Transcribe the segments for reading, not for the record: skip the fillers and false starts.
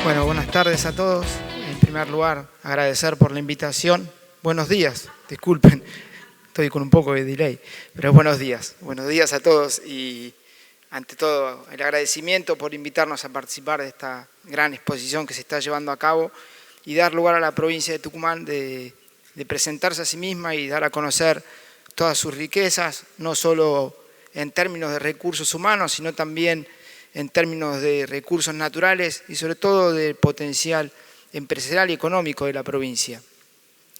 Bueno, buenas tardes a todos. En primer lugar, agradecer por la invitación. Buenos días, disculpen, estoy con un poco de delay, pero buenos días. Buenos días a todos y ante todo el agradecimiento por invitarnos a participar de esta gran exposición que se está llevando a cabo y dar lugar a la provincia de Tucumán de presentarse a sí misma y dar a conocer todas sus riquezas, no solo en términos de recursos humanos, sino también en términos de recursos naturales y sobre todo del potencial empresarial y económico de la provincia.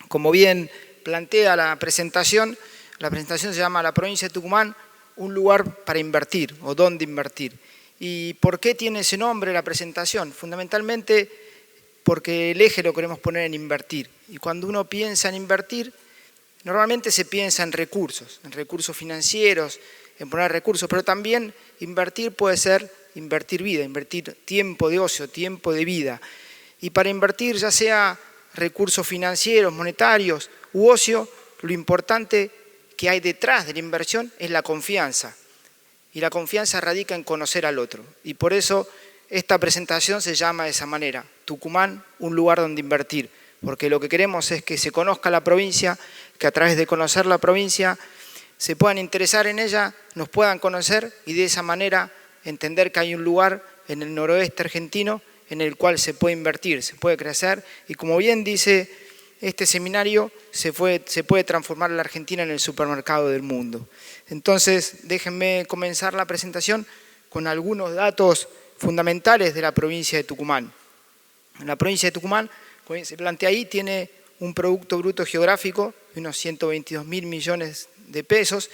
Como bien plantea la presentación se llama La provincia de Tucumán, un lugar para invertir o dónde invertir. ¿Y por qué tiene ese nombre la presentación? Fundamentalmente porque el eje lo queremos poner en invertir. Y cuando uno piensa en invertir, normalmente se piensa en recursos financieros, en poner recursos, pero también invertir puede ser invertir vida, invertir tiempo de ocio, tiempo de vida. Y para invertir, ya sea recursos financieros, monetarios u ocio, lo importante que hay detrás de la inversión es la confianza. Y la confianza radica en conocer al otro. Y por eso esta presentación se llama de esa manera, Tucumán, un lugar donde invertir. Porque lo que queremos es que se conozca la provincia, que a través de conocer la provincia se puedan interesar en ella, nos puedan conocer y de esa manera entender que hay un lugar en el noroeste argentino en el cual se puede invertir, se puede crecer y como bien dice este seminario, se puede transformar la Argentina en el supermercado del mundo. Entonces, déjenme comenzar la presentación con algunos datos fundamentales de la provincia de Tucumán. La provincia de Tucumán, como se plantea ahí, tiene un Producto Bruto Geográfico de unos 122.000 millones de pesos,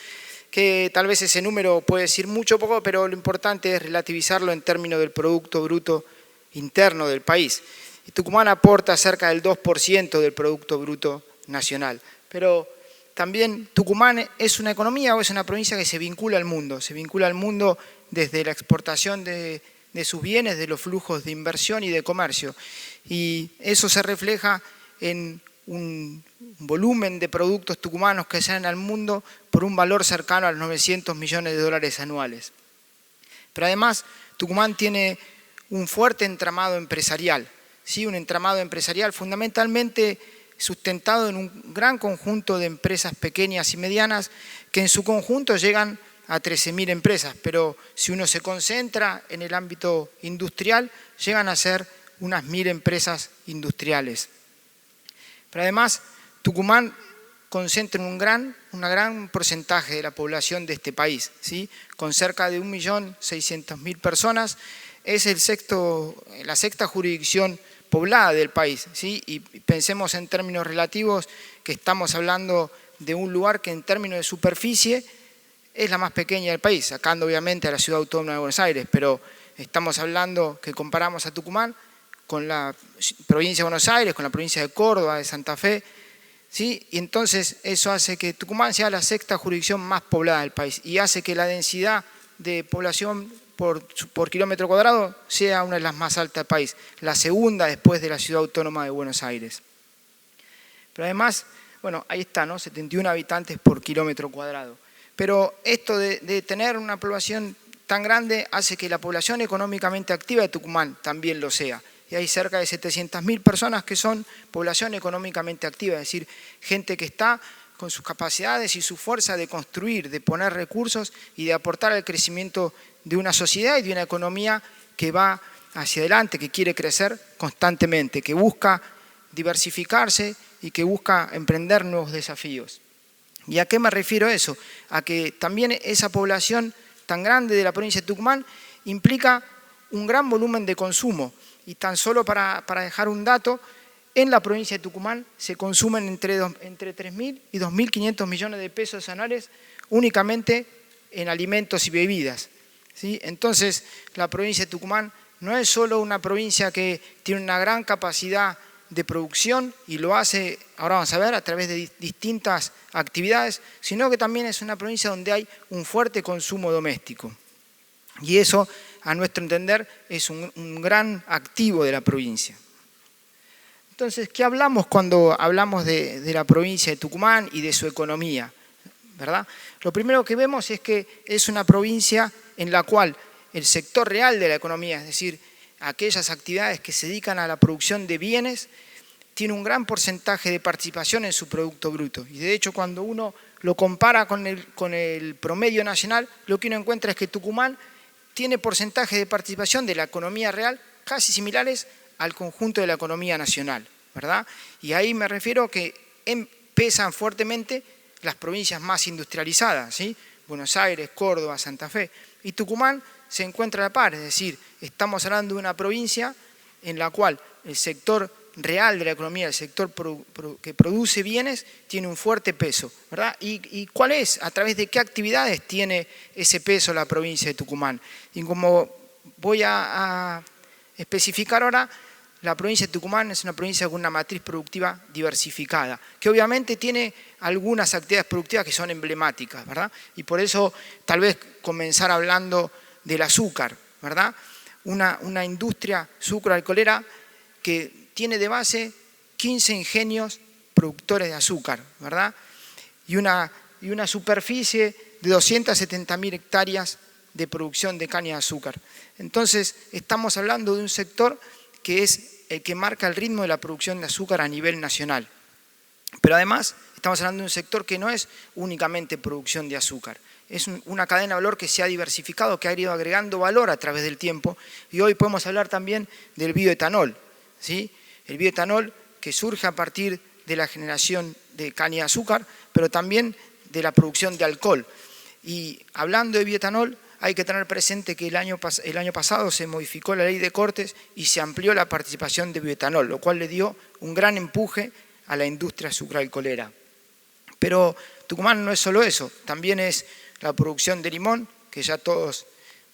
que tal vez ese número puede decir mucho o poco, pero lo importante es relativizarlo en términos del Producto Bruto Interno del país. Y Tucumán aporta cerca del 2% del Producto Bruto Nacional. Pero también Tucumán es una economía o es una provincia que se vincula al mundo desde la exportación de sus bienes, de los flujos de inversión y de comercio. Y eso se refleja en un volumen de productos tucumanos que salen al mundo por un valor cercano a los 900 millones de dólares anuales. Pero además, Tucumán tiene un fuerte entramado empresarial, ¿sí? Un entramado empresarial fundamentalmente sustentado en un gran conjunto de empresas pequeñas y medianas que en su conjunto llegan a 13.000 empresas, pero si uno se concentra en el ámbito industrial, llegan a ser unas 1.000 empresas industriales. Pero además, Tucumán concentra un gran porcentaje de la población de este país, ¿sí? Con cerca de 1.600.000 personas, es la sexta jurisdicción poblada del país, ¿sí? Y pensemos en términos relativos que estamos hablando de un lugar que en términos de superficie es la más pequeña del país, sacando obviamente a la Ciudad Autónoma de Buenos Aires, pero estamos hablando que comparamos a Tucumán con la provincia de Buenos Aires, con la provincia de Córdoba, de Santa Fe, ¿sí? Y entonces eso hace que Tucumán sea la sexta jurisdicción más poblada del país y hace que la densidad de población por kilómetro cuadrado sea una de las más altas del país, la segunda después de la Ciudad Autónoma de Buenos Aires. Pero además, bueno, ahí está, ¿no? 71 habitantes por kilómetro cuadrado. Pero esto de tener una población tan grande hace que la población económicamente activa de Tucumán también lo sea. Y hay cerca de 700.000 personas que son población económicamente activa, es decir, gente que está con sus capacidades y su fuerza de construir, de poner recursos y de aportar al crecimiento de una sociedad y de una economía que va hacia adelante, que quiere crecer constantemente, que busca diversificarse y que busca emprender nuevos desafíos. ¿Y a qué me refiero eso? A que también esa población tan grande de la provincia de Tucumán implica un gran volumen de consumo. Y tan solo para dejar un dato, en la provincia de Tucumán se consumen entre 3.000 y 2.500 millones de pesos anuales únicamente en alimentos y bebidas, ¿sí? Entonces, la provincia de Tucumán no es solo una provincia que tiene una gran capacidad de producción y lo hace, ahora vamos a ver, a través de distintas actividades, sino que también es una provincia donde hay un fuerte consumo doméstico. Y eso, a nuestro entender, es un gran activo de la provincia. Entonces, ¿qué hablamos cuando hablamos de la provincia de Tucumán y de su economía? ¿Verdad? Lo primero que vemos es que es una provincia en la cual el sector real de la economía, es decir, aquellas actividades que se dedican a la producción de bienes, tiene un gran porcentaje de participación en su Producto Bruto. Y de hecho, cuando uno lo compara con el promedio nacional, lo que uno encuentra es que Tucumán tiene porcentajes de participación de la economía real casi similares al conjunto de la economía nacional, ¿verdad? Y ahí me refiero que pesan fuertemente las provincias más industrializadas, ¿sí? Buenos Aires, Córdoba, Santa Fe. Y Tucumán se encuentra a la par, es decir, estamos hablando de una provincia en la cual el sector real de la economía, el sector que produce bienes, tiene un fuerte peso, ¿verdad? ¿Y cuál es? ¿A través de qué actividades tiene ese peso la provincia de Tucumán? Y como voy a especificar ahora, la provincia de Tucumán es una provincia con una matriz productiva diversificada, que obviamente tiene algunas actividades productivas que son emblemáticas, ¿verdad? Y por eso tal vez comenzar hablando del azúcar, ¿verdad? Una industria sucroalcoholera que tiene de base 15 ingenios productores de azúcar, ¿verdad? Y una superficie de 270.000 hectáreas de producción de caña de azúcar. Entonces, estamos hablando de un sector que es el que marca el ritmo de la producción de azúcar a nivel nacional. Pero además, estamos hablando de un sector que no es únicamente producción de azúcar. Es una cadena de valor que se ha diversificado, que ha ido agregando valor a través del tiempo. Y hoy podemos hablar también del bioetanol, ¿sí? El bioetanol que surge a partir de la generación de caña de azúcar, pero también de la producción de alcohol. Y hablando de bioetanol, hay que tener presente que el año pasado se modificó la ley de cortes y se amplió la participación de bioetanol, lo cual le dio un gran empuje a la industria sucroalcoholera. Pero Tucumán no es solo eso, también es la producción de limón, que ya todos,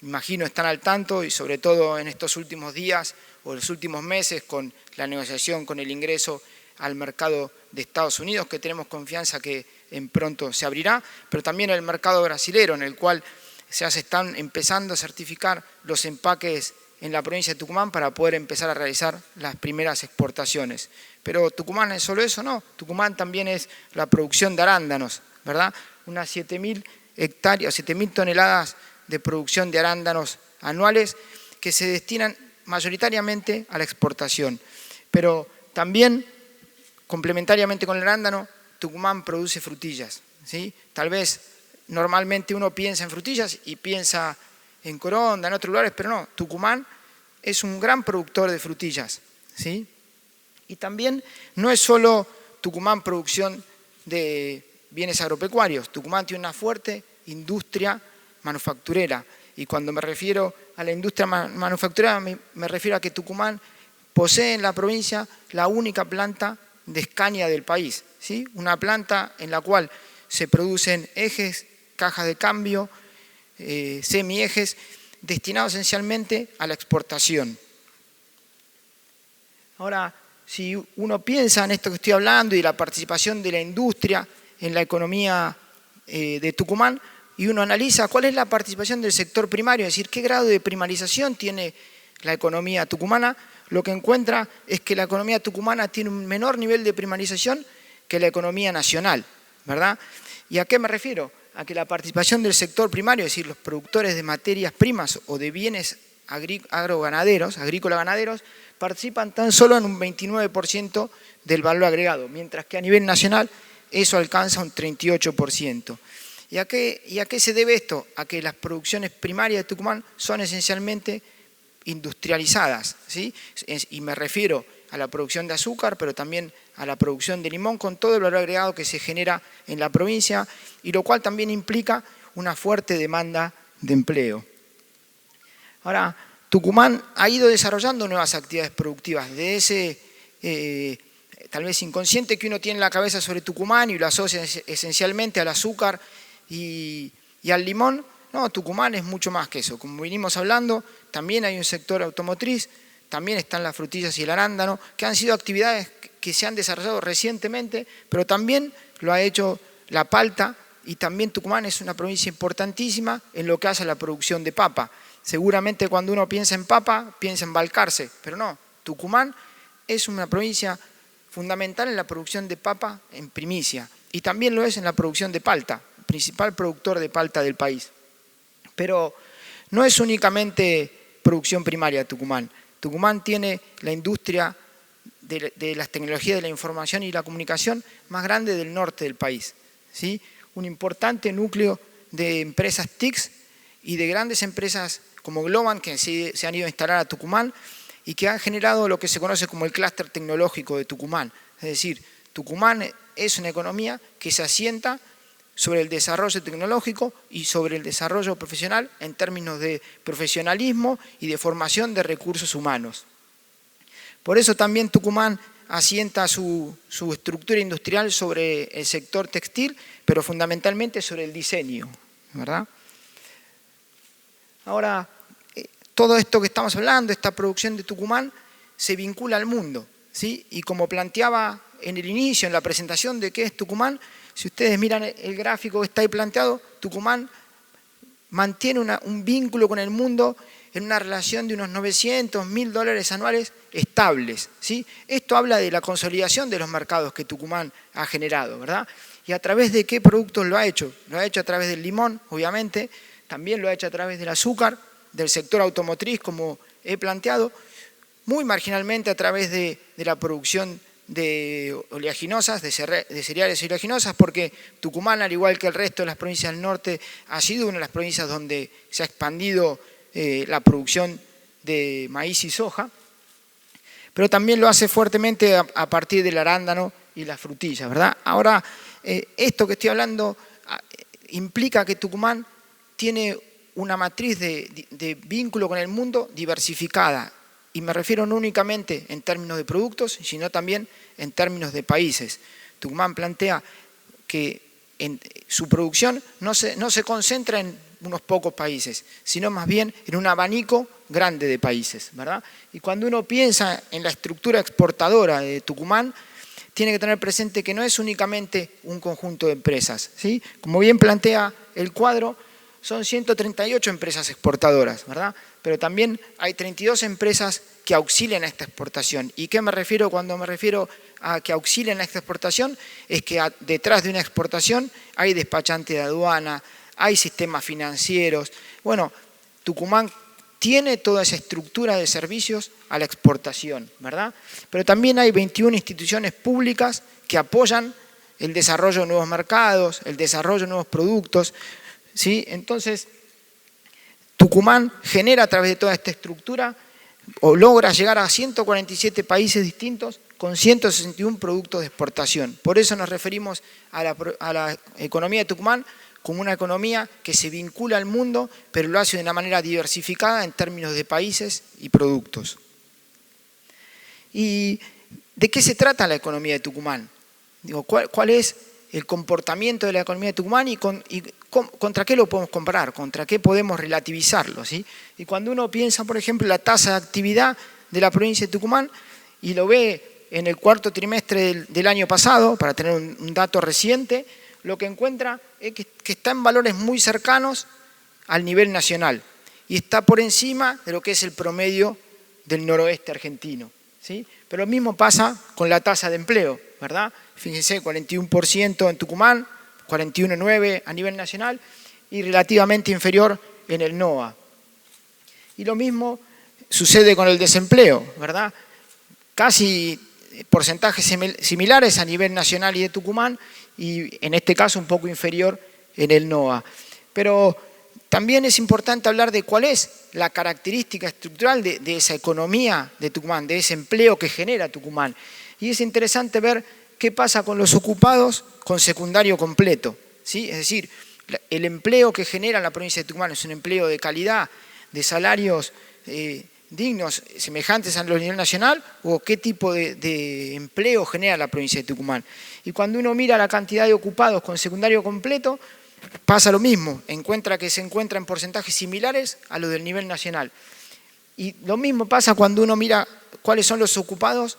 me imagino, están al tanto, y sobre todo en estos últimos días o los últimos meses con la negociación con el ingreso al mercado de Estados Unidos, que tenemos confianza que en pronto se abrirá, pero también el mercado brasilero, en el cual se están empezando a certificar los empaques en la provincia de Tucumán para poder empezar a realizar las primeras exportaciones. Pero Tucumán es solo eso, no. Tucumán también es la producción de arándanos, ¿verdad? Unas 7.000 hectáreas, 7.000 toneladas de producción de arándanos anuales que se destinan mayoritariamente a la exportación. Pero también, complementariamente con el arándano, Tucumán produce frutillas, ¿sí? Tal vez normalmente uno piensa en frutillas y piensa en Coronda, en otros lugares, pero no, Tucumán es un gran productor de frutillas, ¿sí? Y también no es solo Tucumán producción de bienes agropecuarios, Tucumán tiene una fuerte industria manufacturera. Y cuando me refiero a la industria manufacturera, me refiero a que Tucumán posee en la provincia la única planta de escaña del país, ¿sí? Una planta en la cual se producen ejes, cajas de cambio, semiejes, destinados esencialmente a la exportación. Ahora, si uno piensa en esto que estoy hablando y la participación de la industria en la economía de Tucumán, y uno analiza cuál es la participación del sector primario, es decir, qué grado de primarización tiene la economía tucumana, lo que encuentra es que la economía tucumana tiene un menor nivel de primarización que la economía nacional, ¿verdad? ¿Y a qué me refiero? A que la participación del sector primario, es decir, los productores de materias primas o de bienes agrícola-ganaderos, participan tan solo en un 29% del valor agregado, mientras que a nivel nacional eso alcanza un 38%. ¿Y a qué se debe esto? A que las producciones primarias de Tucumán son esencialmente industrializadas, ¿sí? Y me refiero a la producción de azúcar, pero también a la producción de limón, con todo el valor agregado que se genera en la provincia, y lo cual también implica una fuerte demanda de empleo. Ahora, Tucumán ha ido desarrollando nuevas actividades productivas, de ese tal vez inconsciente que uno tiene en la cabeza sobre Tucumán y lo asocia esencialmente al azúcar y al limón. No, Tucumán es mucho más que eso. Como vinimos hablando, también hay un sector automotriz, también están las frutillas y el arándano, que han sido actividades que se han desarrollado recientemente, pero también lo ha hecho la palta, y también Tucumán es una provincia importantísima en lo que hace a la producción de papa. Seguramente cuando uno piensa en papa, piensa en Balcarce, pero no, Tucumán es una provincia fundamental en la producción de papa en primicia, y también lo es en la producción de palta, principal productor de palta del país. Pero no es únicamente producción primaria Tucumán, Tucumán tiene la industria de las tecnologías de la información y la comunicación más grande del norte del país, ¿sí? Un importante núcleo de empresas TICs y de grandes empresas como Globan que se han ido a instalar a Tucumán y que han generado lo que se conoce como el clúster tecnológico de Tucumán. Es decir, Tucumán es una economía que se asienta sobre el desarrollo tecnológico y sobre el desarrollo profesional en términos de profesionalismo y de formación de recursos humanos. Por eso también Tucumán asienta su estructura industrial sobre el sector textil, pero fundamentalmente sobre el diseño, ¿verdad? Ahora, todo esto que estamos hablando, esta producción de Tucumán, se vincula al mundo, ¿sí? Y como planteaba en el inicio, en la presentación de qué es Tucumán, si ustedes miran el gráfico que está ahí planteado, Tucumán mantiene un vínculo con el mundo en una relación de unos 900, $1.000 anuales estables, ¿sí? Esto habla de la consolidación de los mercados que Tucumán ha generado, ¿verdad? ¿Y a través de qué productos lo ha hecho? Lo ha hecho a través del limón, obviamente, también lo ha hecho a través del azúcar, del sector automotriz, como he planteado, muy marginalmente a través de la producción de oleaginosas, de cereales oleaginosas, porque Tucumán, al igual que el resto de las provincias del norte, ha sido una de las provincias donde se ha expandido la producción de maíz y soja, pero también lo hace fuertemente a partir del arándano y las frutillas, ¿verdad? Ahora, esto que estoy hablando implica que Tucumán tiene una matriz de vínculo con el mundo diversificada, y me refiero no únicamente en términos de productos, sino también en términos de países. Tucumán plantea que su producción no se concentra en unos pocos países, sino más bien en un abanico grande de países, ¿verdad? Y cuando uno piensa en la estructura exportadora de Tucumán, tiene que tener presente que no es únicamente un conjunto de empresas, ¿sí? Como bien plantea el cuadro, son 138 empresas exportadoras, ¿verdad? Pero también hay 32 empresas que auxilian a esta exportación. ¿Y qué me refiero cuando me refiero a que auxilian a esta exportación? Es que detrás de una exportación hay despachante de aduana, hay sistemas financieros. Bueno, Tucumán tiene toda esa estructura de servicios a la exportación, ¿verdad? Pero también hay 21 instituciones públicas que apoyan el desarrollo de nuevos mercados, el desarrollo de nuevos productos, ¿sí? Entonces, Tucumán genera a través de toda esta estructura o logra llegar a 147 países distintos con 161 productos de exportación. Por eso nos referimos a la economía de Tucumán como una economía que se vincula al mundo, pero lo hace de una manera diversificada en términos de países y productos. ¿Y de qué se trata la economía de Tucumán? Digo, ¿cuál es el comportamiento de la economía de Tucumán y contra qué lo podemos comparar, contra qué podemos relativizarlo, ¿sí? Y cuando uno piensa, por ejemplo, la tasa de actividad de la provincia de Tucumán y lo ve en el cuarto trimestre del año pasado, para tener un dato reciente, lo que encuentra es que está en valores muy cercanos al nivel nacional y está por encima de lo que es el promedio del noroeste argentino, ¿sí? Pero lo mismo pasa con la tasa de empleo, ¿verdad? Fíjense, 41% en Tucumán, 41,9% a nivel nacional y relativamente inferior en el NOA. Y lo mismo sucede con el desempleo, ¿verdad? Casi porcentajes similares a nivel nacional y de Tucumán y en este caso un poco inferior en el NOA. Pero también es importante hablar de cuál es la característica estructural de esa economía de Tucumán, de ese empleo que genera Tucumán. Y es interesante ver qué pasa con los ocupados con secundario completo, ¿sí? Es decir, el empleo que genera la provincia de Tucumán es un empleo de calidad, de salarios dignos, semejantes a los nivel nacional, o qué tipo de empleo genera la provincia de Tucumán. Y cuando uno mira la cantidad de ocupados con secundario completo, pasa lo mismo, encuentra que se encuentra en porcentajes similares a los del nivel nacional. Y lo mismo pasa cuando uno mira cuáles son los ocupados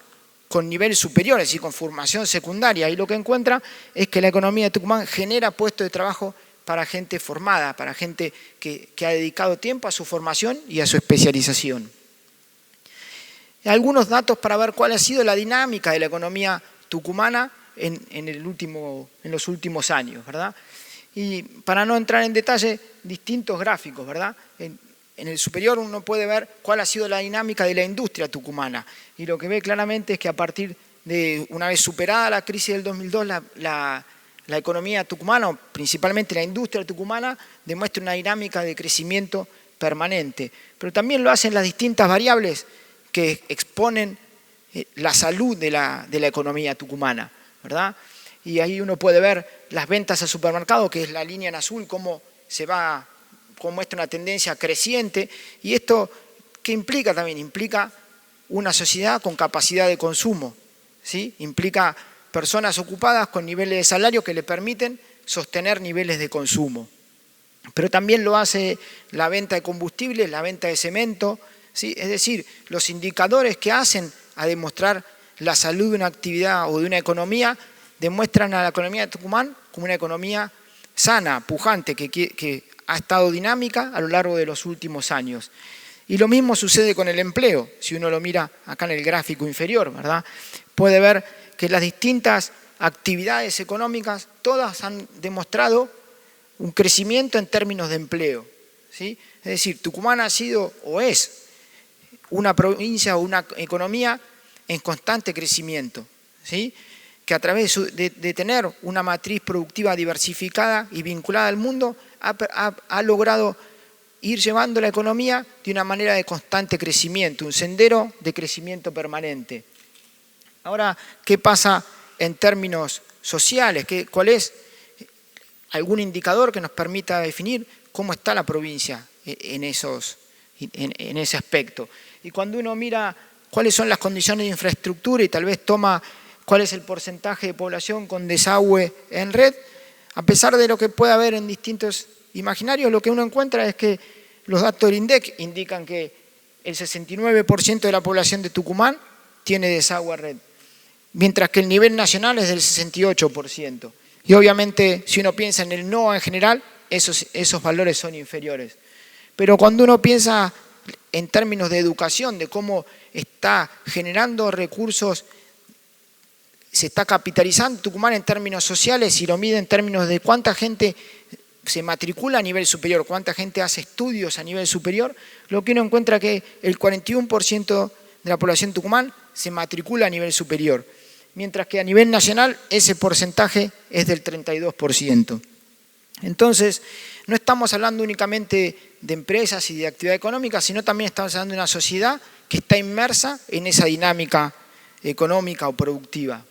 con niveles superiores y con formación secundaria. Y lo que encuentra es que la economía de Tucumán genera puestos de trabajo para gente formada, para gente que ha dedicado tiempo a su formación y a su especialización. Algunos datos para ver cuál ha sido la dinámica de la economía tucumana en los últimos años, ¿verdad? Y para no entrar en detalle, distintos gráficos, ¿verdad? en el superior uno puede ver cuál ha sido la dinámica de la industria tucumana. Y lo que ve claramente es que a partir de una vez superada la crisis del 2002, la economía tucumana, o principalmente la industria tucumana, demuestra una dinámica de crecimiento permanente. Pero también lo hacen las distintas variables que exponen la salud de la economía tucumana, ¿verdad? Y ahí uno puede ver las ventas al supermercado, que es la línea en azul, cómo muestra una tendencia creciente. Y esto, ¿qué implica también? Implica una sociedad con capacidad de consumo, ¿sí? Implica personas ocupadas con niveles de salario que le permiten sostener niveles de consumo. Pero también lo hace la venta de combustibles, la venta de cemento, ¿sí? Es decir, los indicadores que hacen a demostrar la salud de una actividad o de una economía demuestran a la economía de Tucumán como una economía sana, pujante, que ha estado dinámica a lo largo de los últimos años. Y lo mismo sucede con el empleo. Si uno lo mira acá en el gráfico inferior, ¿verdad? Puede ver que las distintas actividades económicas todas han demostrado un crecimiento en términos de empleo, ¿sí? Es decir, Tucumán ha sido o es una provincia o una economía en constante crecimiento, ¿sí? Que a través de tener una matriz productiva diversificada y vinculada al mundo ha logrado ir llevando la economía de una manera de constante crecimiento, un sendero de crecimiento permanente. Ahora, ¿qué pasa en términos sociales? ¿Cuál es algún indicador que nos permita definir cómo está la provincia en ese aspecto? Y cuando uno mira cuáles son las condiciones de infraestructura y tal vez toma cuál es el porcentaje de población con desagüe en red, a pesar de lo que pueda haber en distintos imaginarios, lo que uno encuentra es que los datos del INDEC indican que el 69% de la población de Tucumán tiene desagüe a red, mientras que el nivel nacional es del 68%. Y obviamente, si uno piensa en el NOA en general, esos valores son inferiores. Pero cuando uno piensa en términos de educación, de cómo está generando recursos, se está capitalizando Tucumán en términos sociales y lo mide en términos de cuánta gente se matricula a nivel superior, cuánta gente hace estudios a nivel superior, lo que uno encuentra que el 41% de la población de Tucumán se matricula a nivel superior, mientras que a nivel nacional ese porcentaje es del 32%. Entonces, no estamos hablando únicamente de empresas y de actividad económica, sino también estamos hablando de una sociedad que está inmersa en esa dinámica económica o productiva.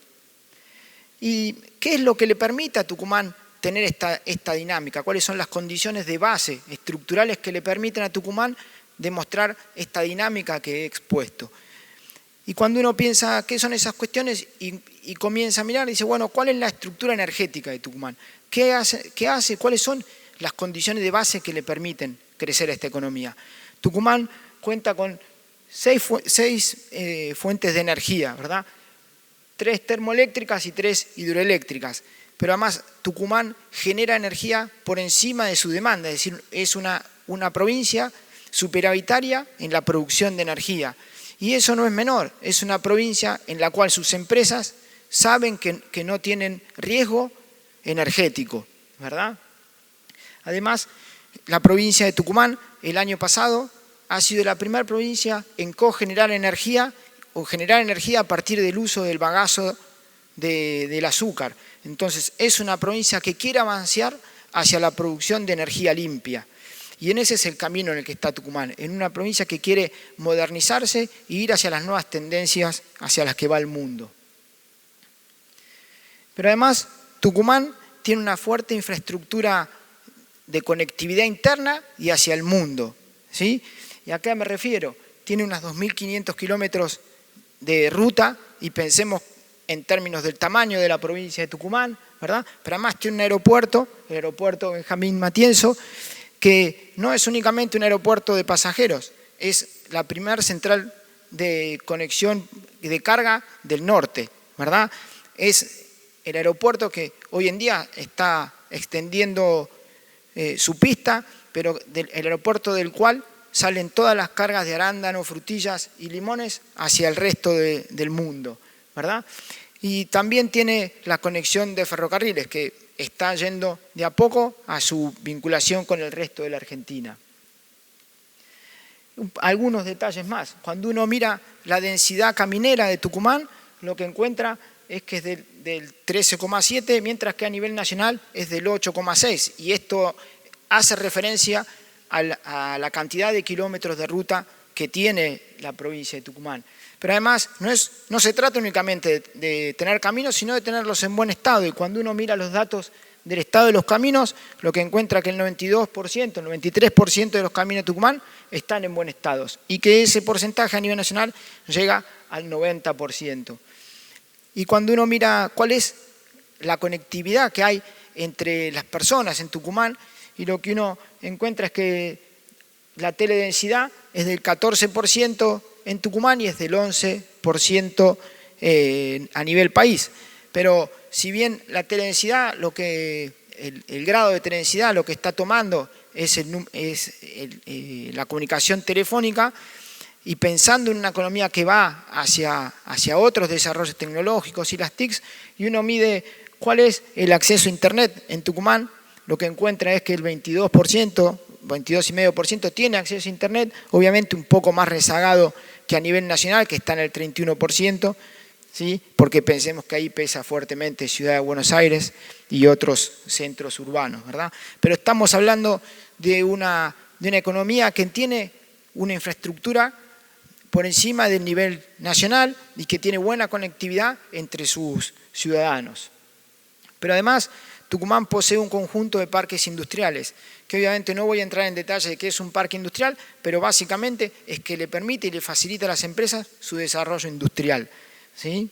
¿Y qué es lo que le permite a Tucumán tener esta dinámica? ¿Cuáles son las condiciones de base estructurales que le permiten a Tucumán demostrar esta dinámica que he expuesto? Y cuando uno piensa qué son esas cuestiones y comienza a mirar, dice, bueno, ¿cuál es la estructura energética de Tucumán? ¿Qué hace? ¿Cuáles son las condiciones de base que le permiten crecer esta economía? Tucumán cuenta con seis fuentes de energía, ¿verdad? 3 termoeléctricas y 3 hidroeléctricas. Pero además Tucumán genera energía por encima de su demanda, es decir, es una provincia superavitaria en la producción de energía. Y eso no es menor, es una provincia en la cual sus empresas saben que no tienen riesgo energético, ¿verdad? Además, la provincia de Tucumán el año pasado ha sido la primera provincia en cogenerar energía o generar energía a partir del uso del bagazo del azúcar. Entonces, es una provincia que quiere avanzar hacia la producción de energía limpia. Y en ese es el camino en el que está Tucumán, en una provincia que quiere modernizarse e ir hacia las nuevas tendencias hacia las que va el mundo. Pero además, Tucumán tiene una fuerte infraestructura de conectividad interna y hacia el mundo, ¿sí? ¿Y a qué me refiero? Tiene unas 2.500 kilómetros de ruta y pensemos en términos del tamaño de la provincia de Tucumán, ¿verdad? Pero además tiene un aeropuerto, el aeropuerto Benjamín Matienzo, que no es únicamente un aeropuerto de pasajeros, es la primera central de conexión de carga del norte, ¿verdad? Es el aeropuerto que hoy en día está extendiendo su pista, pero el aeropuerto del cual salen todas las cargas de arándanos, frutillas y limones hacia el resto del mundo, ¿verdad? Y también tiene la conexión de ferrocarriles, que está yendo de a poco a su vinculación con el resto de la Argentina. algunos detalles más. Cuando uno mira la densidad caminera de Tucumán, lo que encuentra es que es del 13,7, mientras que a nivel nacional es del 8,6. Y esto hace referencia a la cantidad de kilómetros de ruta que tiene la provincia de Tucumán. Pero además no se trata únicamente de tener caminos, sino de tenerlos en buen estado. Y cuando uno mira los datos del estado de los caminos, lo que encuentra es que el 92%, el 93% de los caminos de Tucumán están en buen estado. Y que ese porcentaje a nivel nacional llega al 90%. Y cuando uno mira cuál es la conectividad que hay entre las personas en Tucumán, y lo que uno encuentra es que la teledensidad es del 14% en Tucumán y es del 11% a nivel país. Pero si bien la teledensidad, el grado de teledensidad lo que está tomando es la comunicación telefónica, y pensando en una economía que va hacia otros desarrollos tecnológicos y las TICs, y uno mide cuál es el acceso a Internet en Tucumán, lo que encuentra es que el 22,5% tiene acceso a Internet, obviamente un poco más rezagado que a nivel nacional, que está en el 31%, ¿sí? Porque pensemos que ahí pesa fuertemente Ciudad de Buenos Aires y otros centros urbanos, ¿verdad? Pero estamos hablando de una economía que tiene una infraestructura por encima del nivel nacional y que tiene buena conectividad entre sus ciudadanos. Pero además, Tucumán posee un conjunto de parques industriales, que obviamente no voy a entrar en detalle de qué es un parque industrial, pero básicamente es que le permite y le facilita a las empresas su desarrollo industrial, ¿sí?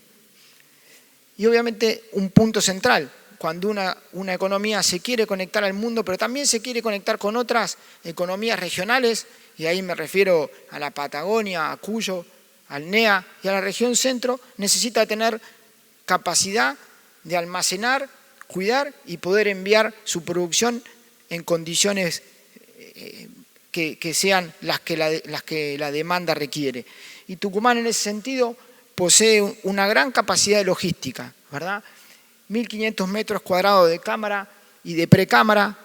Y obviamente un punto central, cuando una economía se quiere conectar al mundo, pero también se quiere conectar con otras economías regionales, y ahí me refiero a la Patagonia, a Cuyo, al NEA y a la región centro, necesita tener capacidad de almacenar, cuidar y poder enviar su producción en condiciones que sean las que la demanda requiere. Y Tucumán en ese sentido posee una gran capacidad de logística, ¿verdad? 1.500 metros cuadrados de cámara y de precámara,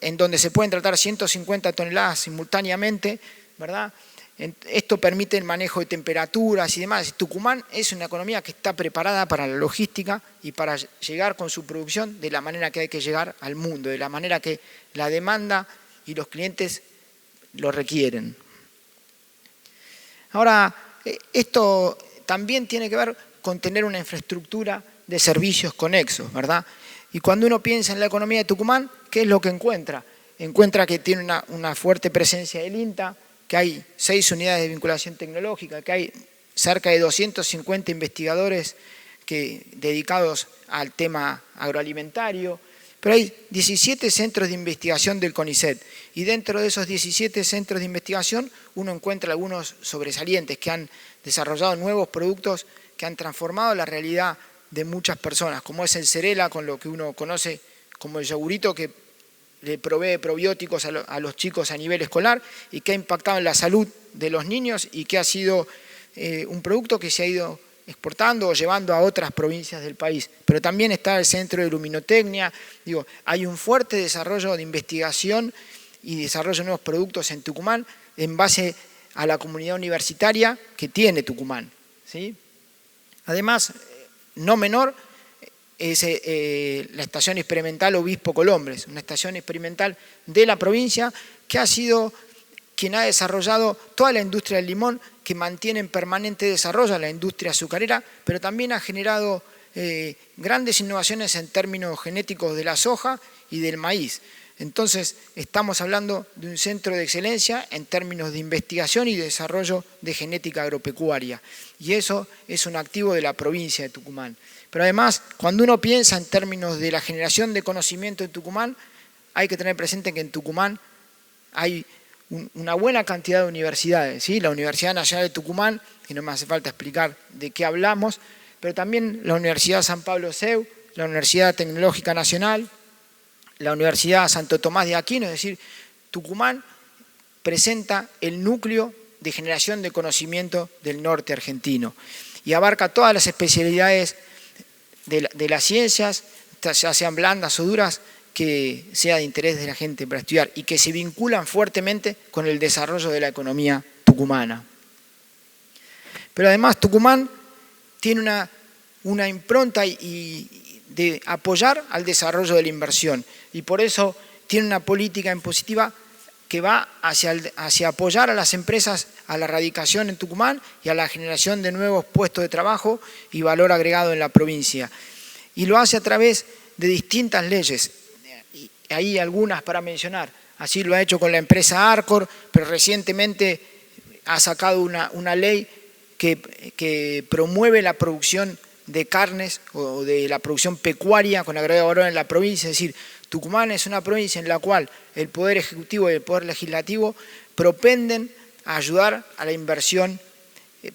en donde se pueden tratar 150 toneladas simultáneamente, ¿verdad? Esto permite el manejo de temperaturas y demás. Tucumán es una economía que está preparada para la logística y para llegar con su producción de la manera que hay que llegar al mundo, de la manera que la demanda y los clientes lo requieren. Ahora, esto también tiene que ver con tener una infraestructura de servicios conexos, ¿verdad? Y cuando uno piensa en la economía de Tucumán, ¿qué es lo que encuentra? Encuentra que tiene una fuerte presencia del INTA, que hay 6 unidades de vinculación tecnológica, que hay cerca de 250 investigadores dedicados al tema agroalimentario, pero hay 17 centros de investigación del CONICET, y dentro de esos 17 centros de investigación uno encuentra algunos sobresalientes que han desarrollado nuevos productos que han transformado la realidad de muchas personas, como es el Cerela, con lo que uno conoce como el yogurito que le provee probióticos a los chicos a nivel escolar y que ha impactado en la salud de los niños y que ha sido un producto que se ha ido exportando o llevando a otras provincias del país. Pero también está el Centro de Luminotecnia. Hay un fuerte desarrollo de investigación y desarrollo de nuevos productos en Tucumán en base a la comunidad universitaria que tiene Tucumán, ¿sí? Además, no menor, es la estación experimental Obispo Colombres, una estación experimental de la provincia que ha sido quien ha desarrollado toda la industria del limón, que mantiene en permanente desarrollo a la industria azucarera, pero también ha generado grandes innovaciones en términos genéticos de la soja y del maíz. Entonces, estamos hablando de un centro de excelencia en términos de investigación y desarrollo de genética agropecuaria. Y eso es un activo de la provincia de Tucumán. Pero además, cuando uno piensa en términos de la generación de conocimiento en Tucumán, hay que tener presente que en Tucumán hay una buena cantidad de universidades, ¿sí? La Universidad Nacional de Tucumán, que no me hace falta explicar de qué hablamos, pero también la Universidad San Pablo CEU, la Universidad Tecnológica Nacional, la Universidad Santo Tomás de Aquino, es decir, Tucumán presenta el núcleo de generación de conocimiento del norte argentino y abarca todas las especialidades de las ciencias, ya sean blandas o duras, que sea de interés de la gente para estudiar y que se vinculan fuertemente con el desarrollo de la economía tucumana. Pero además Tucumán tiene una impronta de apoyar al desarrollo de la inversión y por eso tiene una política impositiva que va hacia apoyar a las empresas a la radicación en Tucumán y a la generación de nuevos puestos de trabajo y valor agregado en la provincia. Y lo hace a través de distintas leyes. Hay algunas para mencionar. Así lo ha hecho con la empresa Arcor, pero recientemente ha sacado una ley que promueve la producción de carnes o de la producción pecuaria con agregado valor en la provincia. Es decir, Tucumán es una provincia en la cual el Poder Ejecutivo y el Poder Legislativo propenden a ayudar a la inversión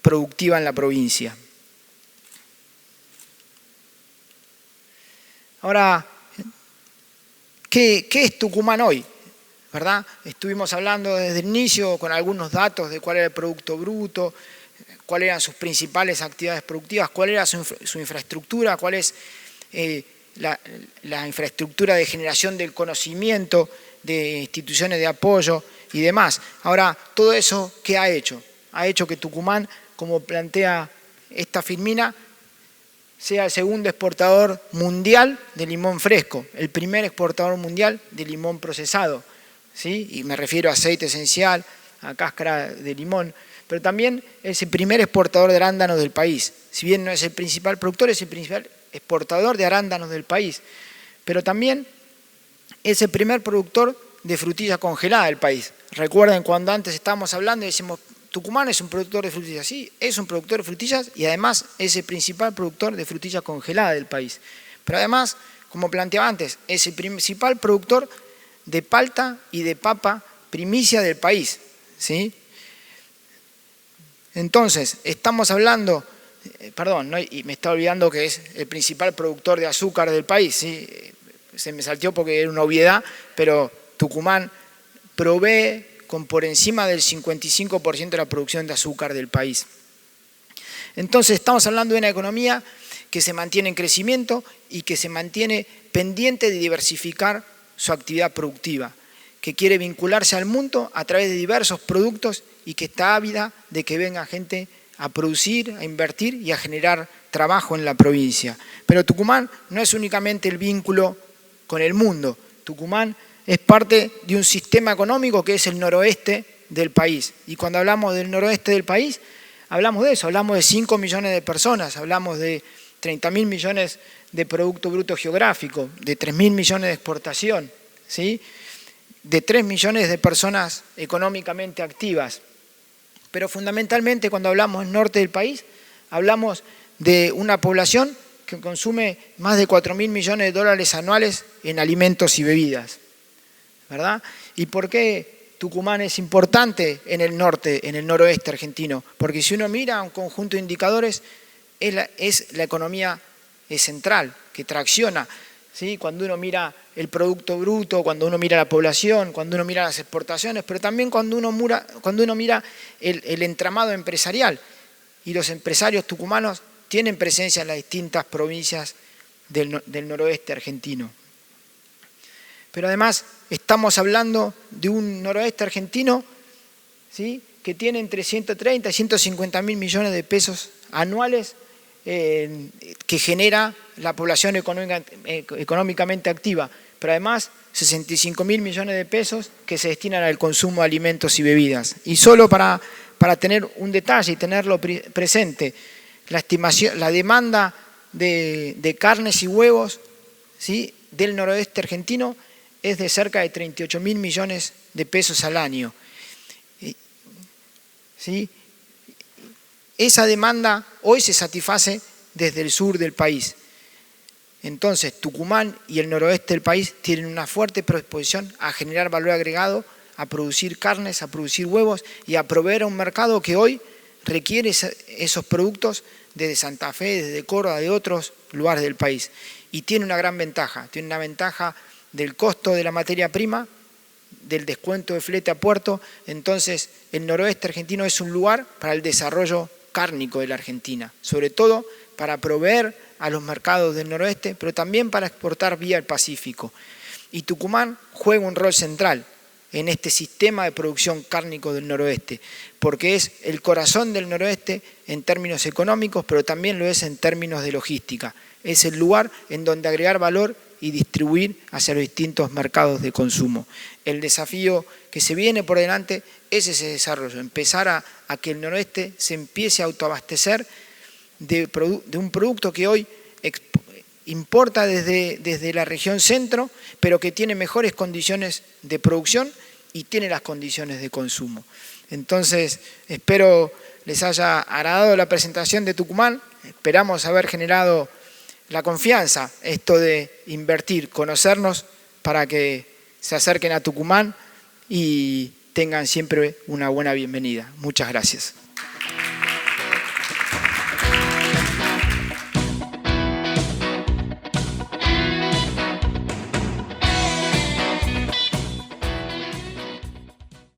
productiva en la provincia. Ahora, ¿qué es Tucumán hoy? ¿Verdad? Estuvimos hablando desde el inicio con algunos datos de cuál era el Producto Bruto, cuáles eran sus principales actividades productivas, cuál era su infraestructura, cuál es la infraestructura de generación del conocimiento, de instituciones de apoyo y demás. Ahora, todo eso, ¿qué ha hecho? Ha hecho que Tucumán, como plantea esta Filmina, sea el segundo exportador mundial de limón fresco, el primer exportador mundial de limón procesado, ¿sí? Y me refiero a aceite esencial, a cáscara de limón, pero también es el primer exportador de arándanos del país. Si bien no es el principal productor, es el principal exportador de arándanos del país, pero también es el primer productor de frutilla congelada del país. Recuerden cuando antes estábamos hablando y decimos, Tucumán es un productor de frutillas. Sí, es un productor de frutillas y además es el principal productor de frutilla congelada del país. Pero además, como planteaba antes, es el principal productor de palta y de papa primicia del país, ¿sí? Entonces, estamos hablando, y me está olvidando que es el principal productor de azúcar del país, ¿sí? Se me salteó porque era una obviedad, pero Tucumán provee con por encima del 55% de la producción de azúcar del país. Entonces, estamos hablando de una economía que se mantiene en crecimiento y que se mantiene pendiente de diversificar su actividad productiva, que quiere vincularse al mundo a través de diversos productos y que está ávida de que venga gente a producir, a invertir y a generar trabajo en la provincia. Pero Tucumán no es únicamente el vínculo con el mundo. Tucumán es parte de un sistema económico que es el noroeste del país. Y cuando hablamos del noroeste del país, hablamos de eso, hablamos de 5 millones de personas, hablamos de 30.000 millones de Producto Bruto Geográfico, de 3.000 millones de exportación, ¿sí? De 3 millones de personas económicamente activas. Pero fundamentalmente cuando hablamos del norte del país, hablamos de una población que consume más de 4.000 millones de dólares anuales en alimentos y bebidas, ¿verdad? ¿Y por qué Tucumán es importante en el norte, en el noroeste argentino? Porque si uno mira un conjunto de indicadores, es la economía central, que tracciona, ¿sí? Cuando uno mira el Producto Bruto, cuando uno mira la población, cuando uno mira las exportaciones, pero también cuando uno mira el entramado empresarial. Y los empresarios tucumanos tienen presencia en las distintas provincias del noroeste argentino. Pero además estamos hablando de un noroeste argentino, ¿sí? Que tiene entre 130 y 150.000 millones de pesos anuales que genera la población económicamente activa, pero además 65.000 millones de pesos que se destinan al consumo de alimentos y bebidas. Y solo para tener un detalle y tenerlo presente, la demanda de carnes y huevos, ¿sí? Del noroeste argentino es de cerca de 38.000 millones de pesos al año, ¿sí? Esa demanda hoy se satisface desde el sur del país. Entonces, Tucumán y el noroeste del país tienen una fuerte predisposición a generar valor agregado, a producir carnes, a producir huevos y a proveer a un mercado que hoy requiere esos productos desde Santa Fe, desde Córdoba, de otros lugares del país. Y tiene una gran ventaja, tiene una ventaja del costo de la materia prima, del descuento de flete a puerto. Entonces, el noroeste argentino es un lugar para el desarrollo cárnico de la Argentina, sobre todo para proveer a los mercados del noroeste, pero también para exportar vía el Pacífico. Y Tucumán juega un rol central en este sistema de producción cárnico del noroeste, porque es el corazón del noroeste en términos económicos, pero también lo es en términos de logística. Es el lugar en donde agregar valor y distribuir hacia los distintos mercados de consumo. El desafío que se viene por delante es ese desarrollo, empezar a que el noroeste se empiece a autoabastecer de un producto que hoy importa desde la región centro, pero que tiene mejores condiciones de producción y tiene las condiciones de consumo. Entonces, espero les haya agradado la presentación de Tucumán. Esperamos haber generado la confianza, esto de invertir, conocernos, para que se acerquen a Tucumán y tengan siempre una buena bienvenida. Muchas gracias.